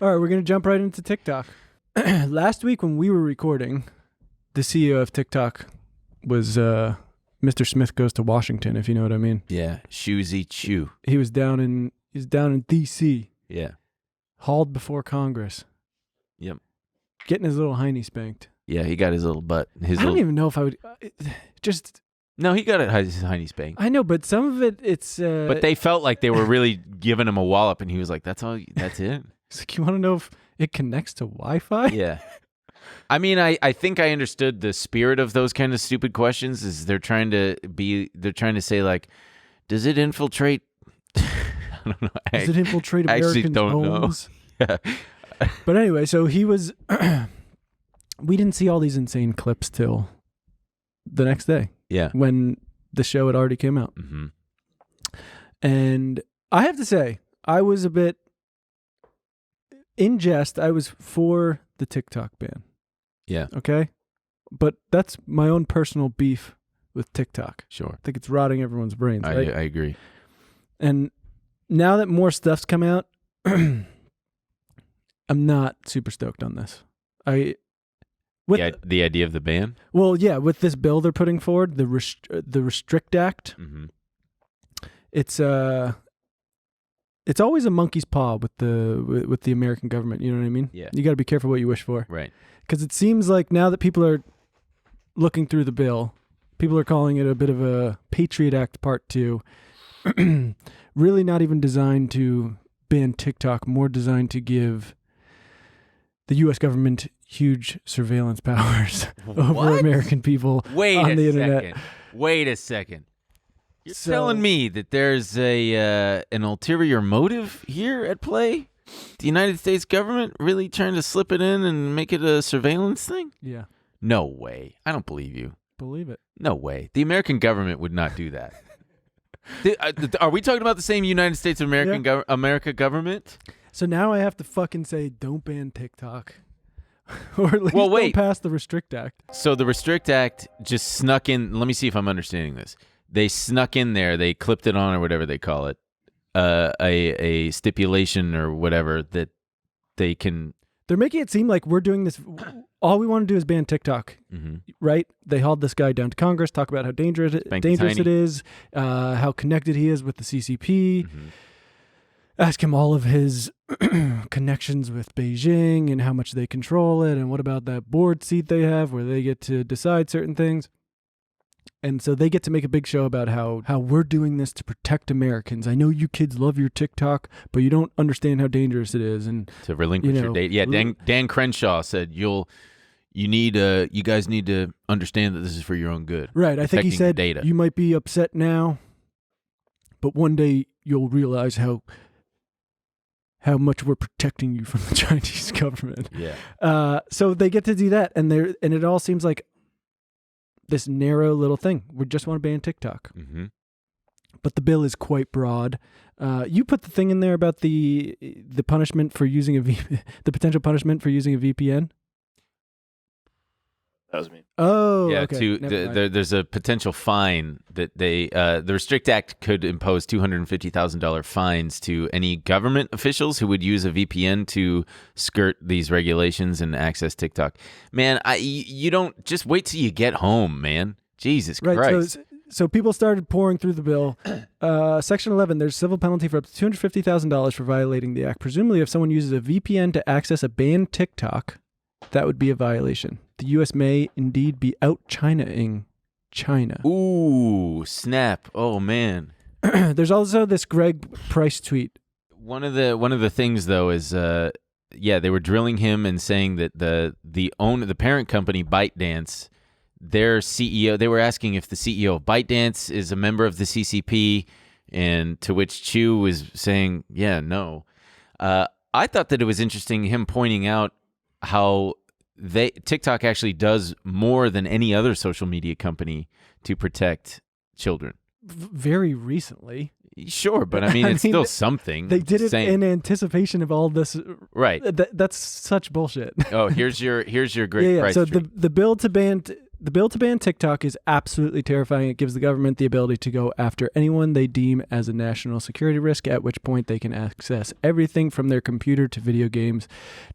All right, we're going to jump right into TikTok. Last week when we were recording, the CEO of TikTok was Mr. Smith Goes to Washington, if you know what I mean. Yeah, Shoesy Chew. He was down in D.C. Yeah. Hauled before Congress. Yep. Getting his little hiney spanked. Yeah, he got his little butt. I don't even know if I would just... No, he got his hiney spanked. I know, but some of it, it's... But they felt like they were really giving him a wallop, and he was like, that's it? It's like, you want to know if it connects to Wi-Fi? Yeah. I mean, I think I understood the spirit of those kind of stupid questions is they're trying to say, like, does it infiltrate... I don't know. Does it infiltrate Americans' homes? Yeah. But anyway, so he was... we didn't see all these insane clips till the next day. Yeah. When the show had already came out. Mm-hmm. And I have to say, I was a bit... In jest, I was for the TikTok ban. Yeah. Okay? But that's my own personal beef with TikTok. Sure. I think it's rotting everyone's brains, right? I agree. And now that more stuff's come out, I'm not super stoked on this. The idea of the ban? Well, yeah, with this bill they're putting forward, the Restrict Act, mm-hmm. It's always a monkey's paw with the American government. You know what I mean? Yeah. You got to be careful what you wish for. Right. Because it seems like now that people are looking through the bill, people are calling it a bit of a Patriot Act Part 2. Really not even designed to ban TikTok, more designed to give the U.S. government huge surveillance powers over American people on the internet. Wait a second. You're telling me that there's an ulterior motive here at play? The United States government really trying to slip it in and make it a surveillance thing? Yeah. No way. I don't believe you. Believe it. No way. The American government would not do that. Are we talking about the same United States of America government? So now I have to fucking say, don't ban TikTok. Or at least don't pass the Restrict Act. So the Restrict Act just snuck in. Let me see if I'm understanding this. They snuck in there. They clipped it on or whatever they call it. A stipulation or whatever that they can. They're making it seem like we're doing this. All we want to do is ban TikTok, mm-hmm. right? They hauled this guy down to Congress, talk about how dangerous it is, how connected he is with the CCP. Mm-hmm. Ask him all of his connections with Beijing and how much they control it, and what about that board seat they have where they get to decide certain things. And so they get to make a big show about how we're doing this to protect Americans. I know you kids love your TikTok, but you don't understand how dangerous it is. And to relinquish your data. Yeah, Dan Crenshaw said you guys need to understand that this is for your own good. Right. I think he said data. You might be upset now, but one day you'll realize how much we're protecting you from the Chinese government. Yeah. So they get to do that, and it all seems like this narrow little thing. We just want to ban TikTok. Mm-hmm. But the bill is quite broad. You put the thing in there about the punishment for using the potential punishment for using a VPN. That was me. Oh, yeah. Okay. There's a potential fine that the Restrict Act could impose $250,000 fines to any government officials who would use a VPN to skirt these regulations and access TikTok. Man, you don't just wait till you get home, man. Jesus Christ. So people started pouring through the bill. Section 11, there's civil penalty for up to $250,000 for violating the act. Presumably, if someone uses a VPN to access a banned TikTok, that would be a violation. The U.S. may indeed be out-China-ing China. Ooh, snap. Oh, man. There's also this Greg Price tweet. One of the things, though, is, they were drilling him and saying that the parent company, ByteDance, their CEO, they were asking if the CEO of ByteDance is a member of the CCP, and to which Chew was saying, yeah, no. I thought that it was interesting, him pointing out how TikTok actually does more than any other social media company to protect children. Very recently. Sure, but I mean, it's still something. They did it in anticipation of all this. Right. That's such bullshit. Oh, here's your great price. So the bill to ban The bill to ban TikTok is absolutely terrifying. It gives the government the ability to go after anyone they deem as a national security risk, at which point they can access everything from their computer to video games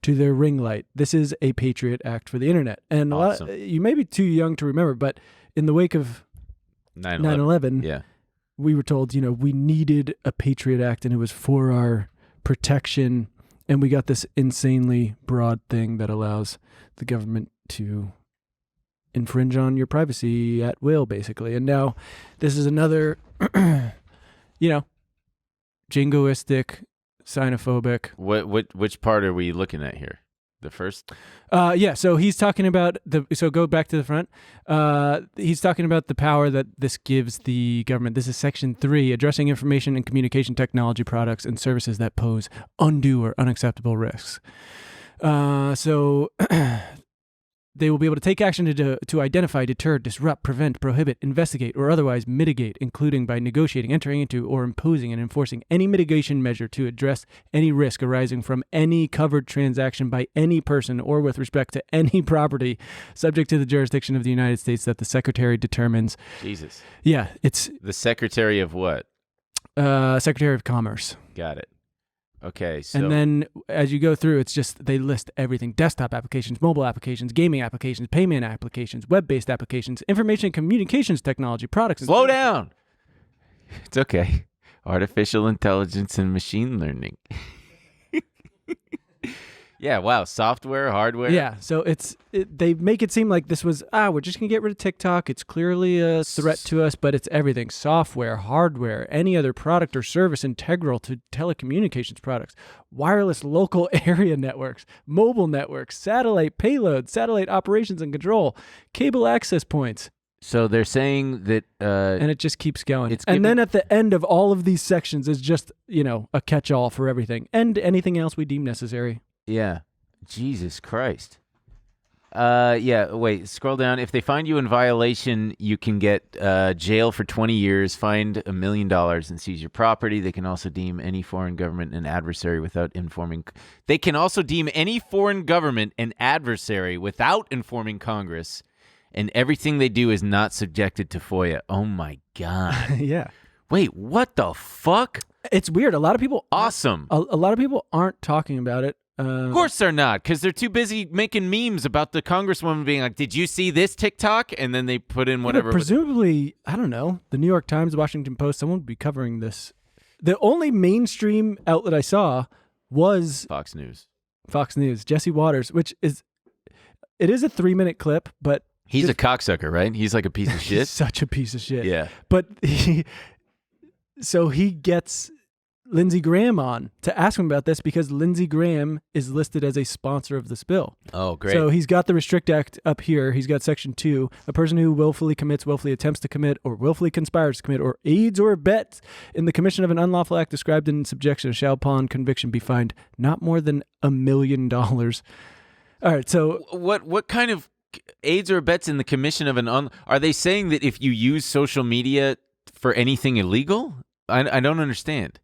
to their ring light. This is a Patriot Act for the internet. And Awesome. you may be too young to remember, but in the wake of 9/11, Yeah. we were told, we needed a Patriot Act and it was for our protection. And we got this insanely broad thing that allows the government to infringe on your privacy at will, basically. And now this is another, jingoistic, xenophobic. Which part are we looking at here? The first? Yeah. So he's talking about so go back to the front. He's talking about the power that this gives the government. This is Section 3, addressing information and communication technology products and services that pose undue or unacceptable risks. So they will be able to take action to identify, deter, disrupt, prevent, prohibit, investigate, or otherwise mitigate, including by negotiating, entering into, or imposing and enforcing any mitigation measure to address any risk arising from any covered transaction by any person or with respect to any property subject to the jurisdiction of the United States that the Secretary determines. Jesus. Yeah, it's The Secretary of what? Secretary of Commerce. Got it. Okay, so And then as you go through, it's just they list everything: desktop applications, mobile applications, gaming applications, payment applications, web-based applications, information and communications technology products. slow down. It's okay. Artificial intelligence and machine learning. Yeah, wow. Software, hardware. Yeah, so they make it seem like this was, we're just going to get rid of TikTok. It's clearly a threat to us, but it's everything: software, hardware, any other product or service integral to telecommunications products, wireless local area networks, mobile networks, satellite payload, satellite operations and control, cable access points. So they're saying that And it just keeps going. It's And giving- then at the end of all of these sections is just, a catch-all for everything and anything else we deem necessary. yeah. Jesus Christ. Yeah, wait, scroll down. If they find you in violation, you can get jail for 20 years, fined $1 million, and seize your property. They can also deem any foreign government an adversary without informing. They can also deem any foreign government an adversary without informing Congress, and everything they do is not subjected to FOIA. Oh my God. Yeah. Wait, what the fuck? It's weird. A lot of people Awesome. a lot of people aren't talking about it. Of course they're not, because they're too busy making memes about the congresswoman being like, did you see this TikTok? And then they put in whatever. Presumably, I don't know, the New York Times, Washington Post, someone would be covering this. The only mainstream outlet I saw was Fox News. Fox News, Jesse Waters, it is a 3-minute clip, but He's a cocksucker, right? He's like a piece of he's shit. such a piece of shit. Yeah. But he gets Lindsey Graham on to ask him about this because Lindsey Graham is listed as a sponsor of this bill. Oh, great. So he's got the Restrict Act up here. He's got Section 2, a person who willfully commits, willfully attempts to commit, or willfully conspires to commit, or aids or abets in the commission of an unlawful act described in subjection shall upon conviction be fined not more than $1 million. All right, so what kind of aids or abets in the commission of are they saying that if you use social media for anything illegal? I don't understand.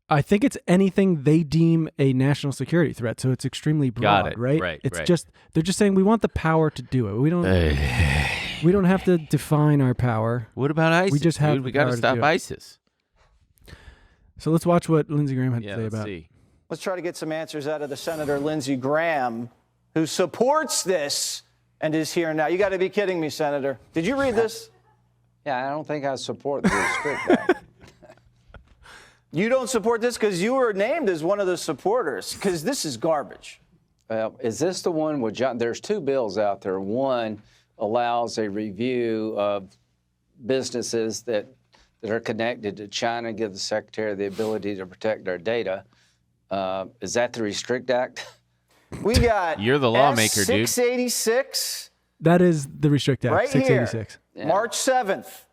I think it's anything they deem a national security threat, so it's extremely broad, Got it. right? Right, It's right. just they're just saying we want the power to do it. We don't have to define our power. What about ISIS? We just have Dude, we the got power to to stop do it. ISIS. So let's watch what Lindsey Graham had to Yeah, say let's about. see. Let's try to get some answers out of the Senator Lindsey Graham, who supports this and is here now. You got to be kidding me, Senator. Did you read this? Yeah, I don't think I support the Restrict Act. You don't support this because you were named as one of the supporters, because this is garbage. Well, is this the one with John? There's two bills out there. One allows a review of businesses that are connected to China, give the Secretary the ability to protect our data. Is that the Restrict Act? We got You're the lawmaker, dude. 686 That is the Restrict Act, right 686. here, March 7th.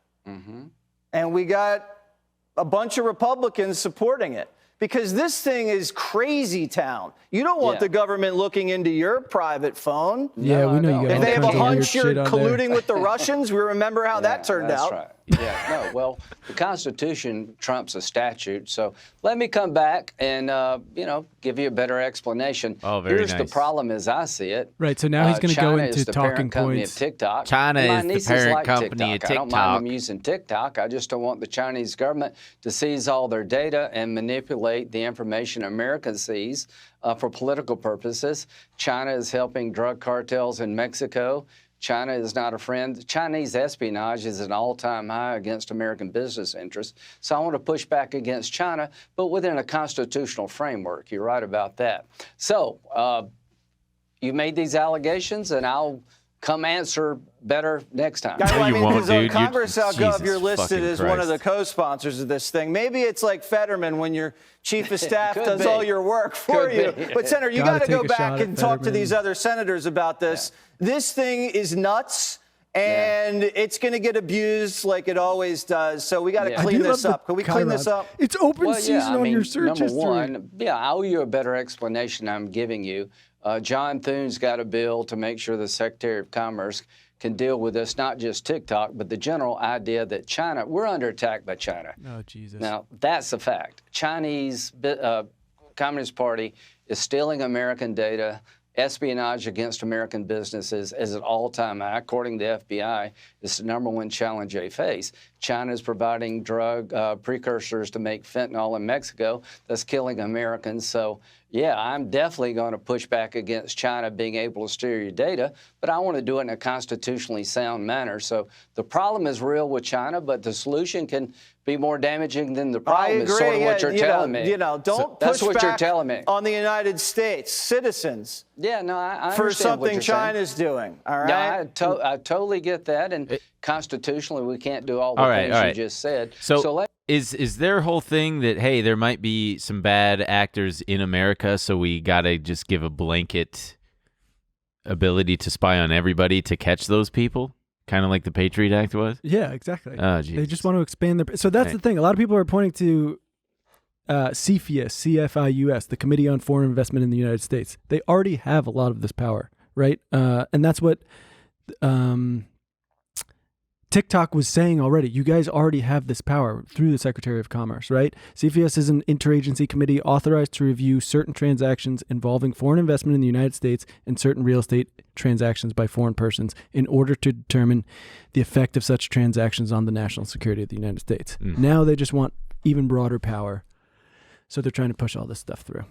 And we got a bunch of Republicans supporting it because this thing is crazy town. You don't want Yeah. the government looking into your private phone. Yeah, we know you got If all they have kinds a of weird hunch shit you're on there. colluding with the Russians, we remember how that turned That's out. right. Yeah, no, well, the Constitution trumps a statute. So let me come back and, give you a better explanation. Oh, very Here's nice. the problem as I see it. Right, so now he's going to go China into is the talking parent company points. of TikTok. China And my is the nieces parent like company of I don't mind TikTok. them using TikTok. I just don't want the Chinese government to seize all their data and manipulate the information America sees for political purposes. China is helping drug cartels in Mexico. China is not a friend. Chinese espionage is an all-time high against American business interests. So I want to push back against China, but within a constitutional framework. You're right about that. So you made these allegations, and I'll come answer better next time. No, you won't, because on dude. Congress.gov, Jesus you're listed fucking as one of the Christ. co-sponsors of this thing. Maybe it's like Fetterman when your chief of staff Could does be. all your work for Could you. be. But, Senator, you Gotta got to go take a shot back at and talk to Fetterman. these other senators about this. This thing is nuts. And it's going to get abused like it always does. So we got to Yeah. clean I do this love up. Can we clean this Chiron. up? It's open Well, season on your search number history. one, I owe you a better explanation I'm giving you. John Thune's got a bill to make sure the Secretary of Commerce can deal with this, not just TikTok, but the general idea that China, we're under attack by China. Oh, Jesus. Now, that's a fact. Chinese Communist Party is stealing American data. Espionage against American businesses is an all-time high. According to the FBI, it's the #1 challenge they face. China is providing drug precursors to make fentanyl in Mexico that's killing Americans. So, yeah, I'm definitely going to push back against China being able to steal your data, but I want to do it in a constitutionally sound manner. So the problem is real with China, but the solution can be more damaging than the problem. I agree. Is sort of what you're telling me. Don't that's push what back you're telling me. on the United States citizens Yeah, no, I for understand what something you're saying. China's doing. All No, right. I totally get that, and constitutionally, we can't do all the All right, things all you right. just said. So, let is their whole thing that, hey, there might be some bad actors in America, so we got to just give a blanket ability to spy on everybody to catch those people? Kind of like the Patriot Act was? Yeah, exactly. Oh, geez. They just want to expand their. So that's Right. the thing. A lot of people are pointing to CFIUS, CFIUS, the Committee on Foreign Investment in the United States. They already have a lot of this power, right? And that's what TikTok was saying already. You guys already have this power through the Secretary of Commerce, right? CFIUS is an interagency committee authorized to review certain transactions involving foreign investment in the United States and certain real estate transactions by foreign persons in order to determine the effect of such transactions on the national security of the United States. Now they just want even broader power. So they're trying to push all this stuff through.